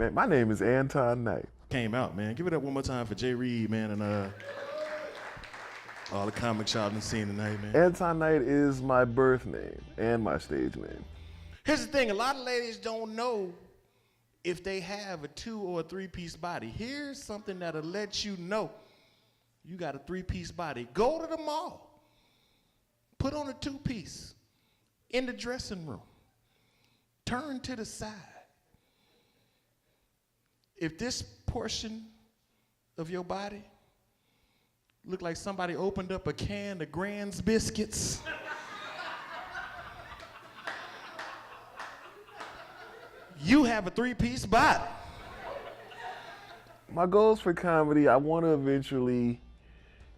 man. My name is Anton Knight. Came out, man. Give it up one more time for Jay Reed, man, and all the comics y'all done seen tonight, man. Anton Knight is my birth name and my stage name. Here's the thing, a lot of ladies don't know if they have a 2 or a 3-piece body. Here's something that'll let you know you got a 3-piece body. Go to the mall, put on a 2-piece in the dressing room, turn to the side. If this portion of your body look like somebody opened up a can of Grand's biscuits, you have a 3-piece body. My goals for comedy, I want to eventually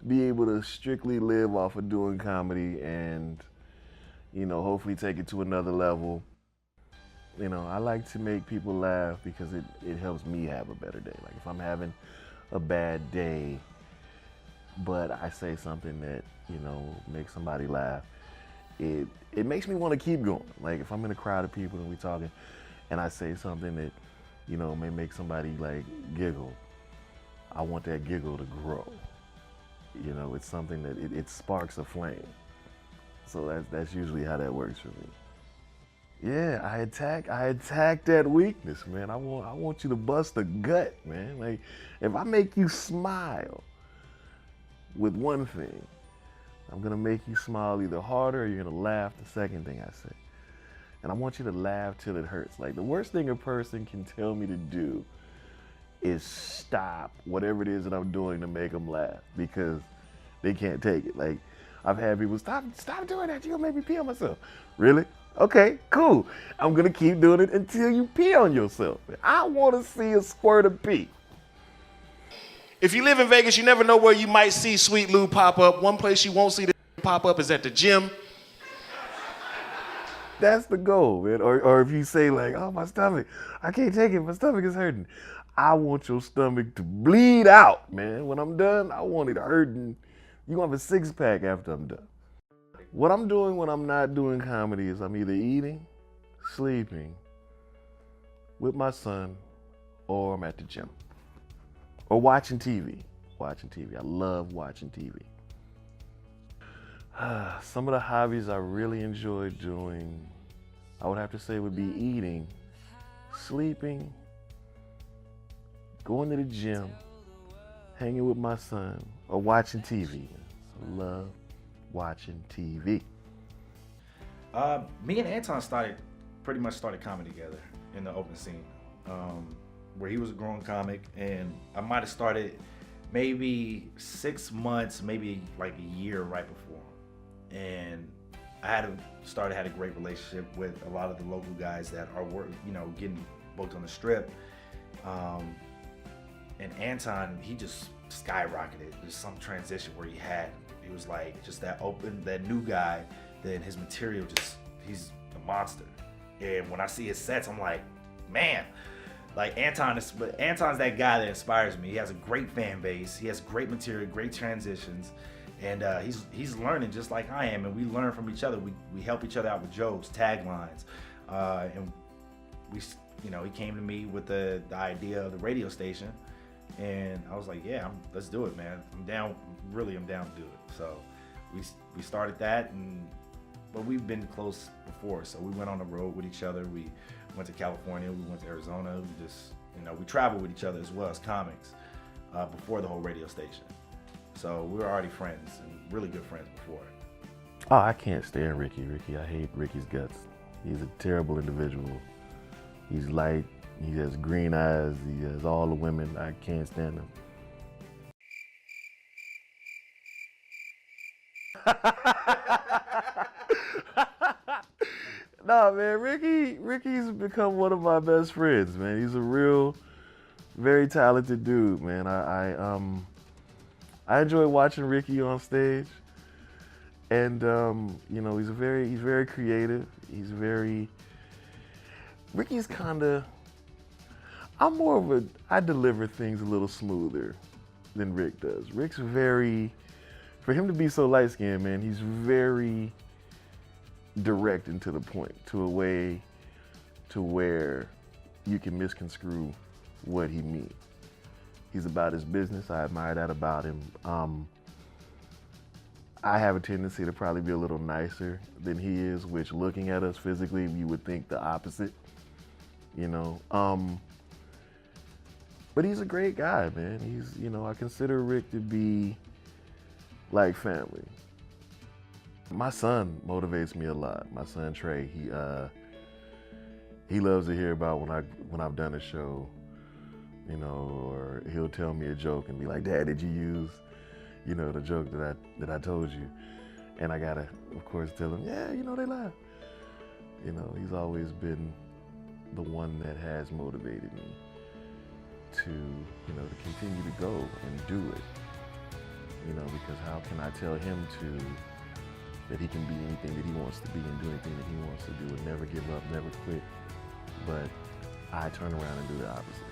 be able to strictly live off of doing comedy and, you know, hopefully take it to another level. You know, I like to make people laugh because it helps me have a better day. Like if I'm having a bad day, but I say something that, you know, makes somebody laugh, it makes me want to keep going. Like if I'm in a crowd of people and we talking and I say something that, you know, may make somebody like giggle, I want that giggle to grow. You know, it's something that it sparks a flame. So that's usually how that works for me. Yeah, I attack that weakness, man. I want you to bust a gut, man. Like, if I make you smile with one thing, I'm gonna make you smile either harder or you're gonna laugh the second thing I say. And I want you to laugh till it hurts. Like, the worst thing a person can tell me to do is stop whatever it is that I'm doing to make them laugh because they can't take it. Like, I've had people, stop doing that, you're gonna make me pee on myself. Really? Okay, cool. I'm gonna keep doing it until you pee on yourself. I wanna see a squirt of pee. If you live in Vegas, you never know where you might see Sweet Lou pop up. One place you won't see the pop up is at the gym. That's the goal, man. Or if you say like, oh, my stomach, I can't take it, my stomach is hurting. I want your stomach to bleed out, man. When I'm done, I want it hurting. You're gonna have a 6-pack after I'm done. What I'm doing when I'm not doing comedy is I'm either eating, sleeping, with my son, or I'm at the gym. Or watching TV. I love watching TV. Some of the hobbies I really enjoy doing, I would have to say would be eating, sleeping, going to the gym, hanging with my son, or watching TV. I love watching TV. Me and Anton pretty much started comedy together in the open scene, where he was a growing comic, and I might have started maybe 6 months, maybe like a year right before. And I had a great relationship with a lot of the local guys that are getting booked on the strip. And Anton, he just skyrocketed. There's some transition where he was like just that new guy. Then his material he's a monster. And when I see his sets, I'm like, man, like Anton's that guy that inspires me. He has a great fan base. He has great material, great transitions. And he's learning just like I am, and we learn from each other. We help each other out with jokes, taglines, and he came to me with the idea of the radio station, and I was like, yeah, let's do it, man. I'm down to do it. So we started that, but we've been close before. So we went on the road with each other. We went to California. We went to Arizona. We traveled with each other as well as comics before the whole radio station. So we were already friends, and really good friends before. Oh, I can't stand Ricky. I hate Ricky's guts. He's a terrible individual. He's light, he has green eyes, he has all the women. I can't stand him. Nah, man, Ricky's become one of my best friends, man. He's a real, very talented dude, man. I enjoy watching Ricky on stage, and he's very creative. Ricky's I deliver things a little smoother than Rick does. Rick's for him to be so light-skinned, man, he's very direct and to the point, to a way to where you can misconstrue what he means. He's about his business. I admire that about him. I have a tendency to probably be a little nicer than he is, which looking at us physically, you would think the opposite, you know. But he's a great guy, man. He's, you know, I consider Rick to be like family. My son motivates me a lot. My son Trey, he loves to hear about when I've done a show, you know, or he'll tell me a joke and be like, "Dad, did you use, you know, the joke that I told you?" And I gotta, of course, tell him, "Yeah, you know, they laugh." You know, he's always been the one that has motivated me to, you know, to continue to go and do it. You know, because how can I tell him that he can be anything that he wants to be and do anything that he wants to do and never give up, never quit, but I turn around and do the opposite.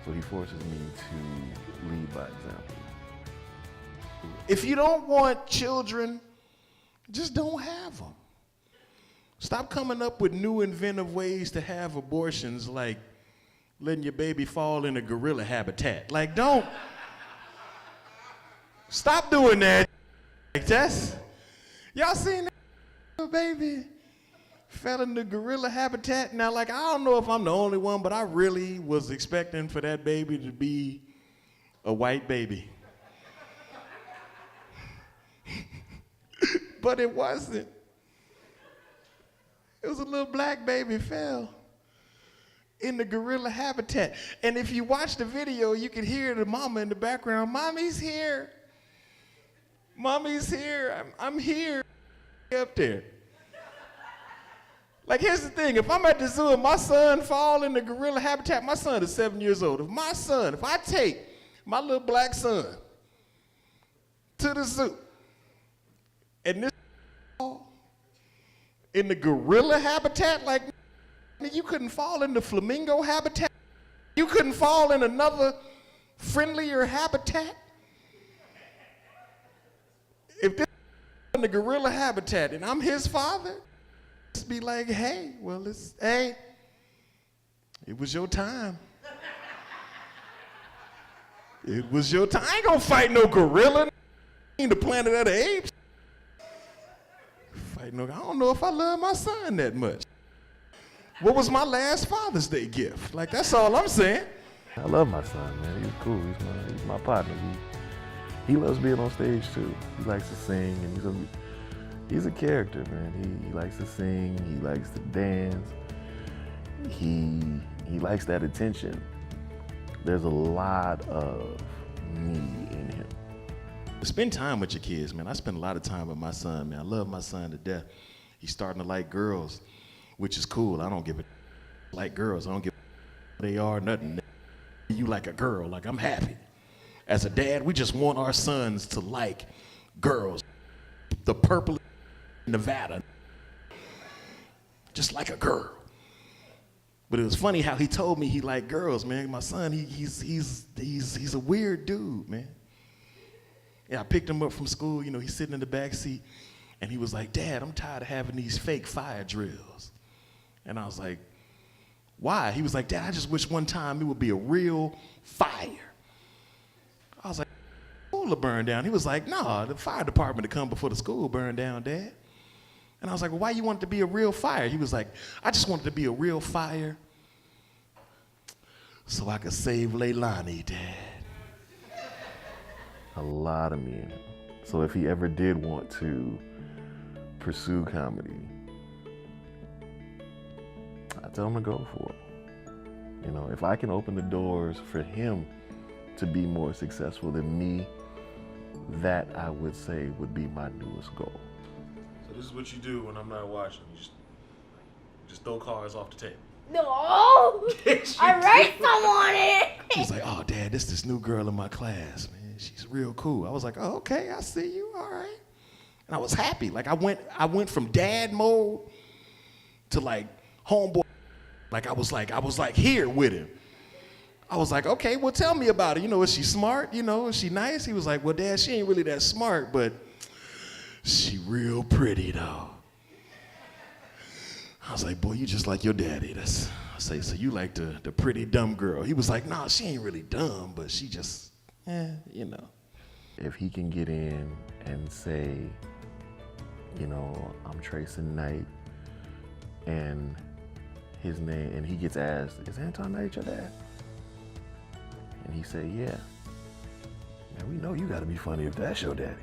So he forces me to lead by example. If you don't want children, just don't have them. Stop coming up with new inventive ways to have abortions, like letting your baby fall in a gorilla habitat. Like, don't. Stop doing that. Like, y'all seen that little baby fell in the gorilla habitat? Now, like, I don't know if I'm the only one, but I really was expecting for that baby to be a white baby. But it wasn't. It was a little black baby fell in the gorilla habitat. And if you watch the video, you can hear the mama in the background, "Mommy's here. Mommy's here. I'm here." Up there. Like, here's the thing. If I'm at the zoo and my son fall in the gorilla habitat, my son is 7 years old. If I take my little black son to the zoo and this in the gorilla habitat, like, you couldn't fall in the flamingo habitat. You couldn't fall in another friendlier habitat. If this in the gorilla habitat and I'm his father, just be like, "Hey, well, it was your time. It was your time. I ain't gonna fight no gorilla in the Planet of the Apes. I don't know if I love my son that much. What was my last Father's Day gift?" Like, that's all I'm saying. I love my son, man. He's cool. He's my partner. He loves being on stage too. He likes to sing, and he's a character, man. He likes to sing. He likes to dance. He likes that attention. There's a lot of me in him. Spend time with your kids, man. I spend a lot of time with my son, man. I love my son to death. He's starting to like girls, which is cool. I don't give a like girls. I don't give a they are, nothing. You like a girl, like, I'm happy. As a dad, we just want our sons to like girls. The purple Nevada, just like a girl. But it was funny how he told me he liked girls, man. My son, he's a weird dude, man. Yeah, I picked him up from school, you know, he's sitting in the back seat, and he was like, "Dad, I'm tired of having these fake fire drills." And I was like, "Why?" He was like, "Dad, I just wish one time it would be a real fire." I was like, "School will burn down." He was like, "No, the fire department to come before the school burned down, Dad." And I was like, "Well, why you want it to be a real fire?" He was like, "I just want it to be a real fire so I could save Leilani, Dad." A lot of me in him. So if he ever did want to pursue comedy, I tell him to go for it. You know, if I can open the doors for him to be more successful than me, that I would say would be my newest goal. So this is what you do when I'm not watching. You just throw cards off the table. No, I write some on it. He was like, "Oh, Dad, this new girl in my class, man. She's real cool." I was like, "Oh, okay, I see you, all right." And I was happy. Like, I went from dad mode to like homeboy. Like, I was like here with him. I was like, "Okay, well, tell me about it. You know, is she smart? You know, is she nice?" He was like, "Well, Dad, she ain't really that smart, but she real pretty though." I was like, "Boy, you just like your daddy. That's I say, so you like the pretty dumb girl? He was like, nah, she ain't really dumb, but she just, you know. If he can get in and say, you know, I'm Trayson Knight, and his name, and he gets asked, is Anton Knight your dad? And he said, yeah. Man, we know you gotta be funny if that's your daddy.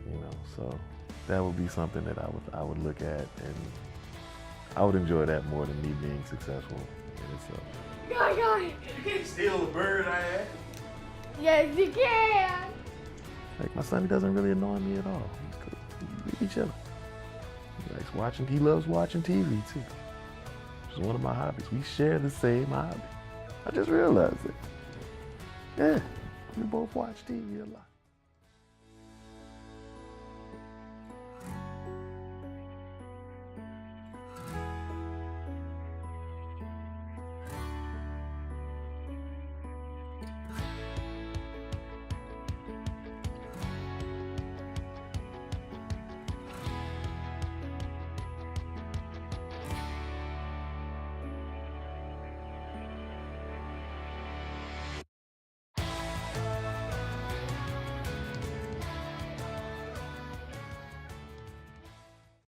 You know, so that would be something that I would look at, and I would enjoy that more than me being successful in itself. Guy. You can't steal a bird I had. Yes, you can. Like, my son, he doesn't really annoy me at all. We be chilling. He loves watching TV too. Which is one of my hobbies. We share the same hobby. I just realized it. Yeah, we both watch TV a lot.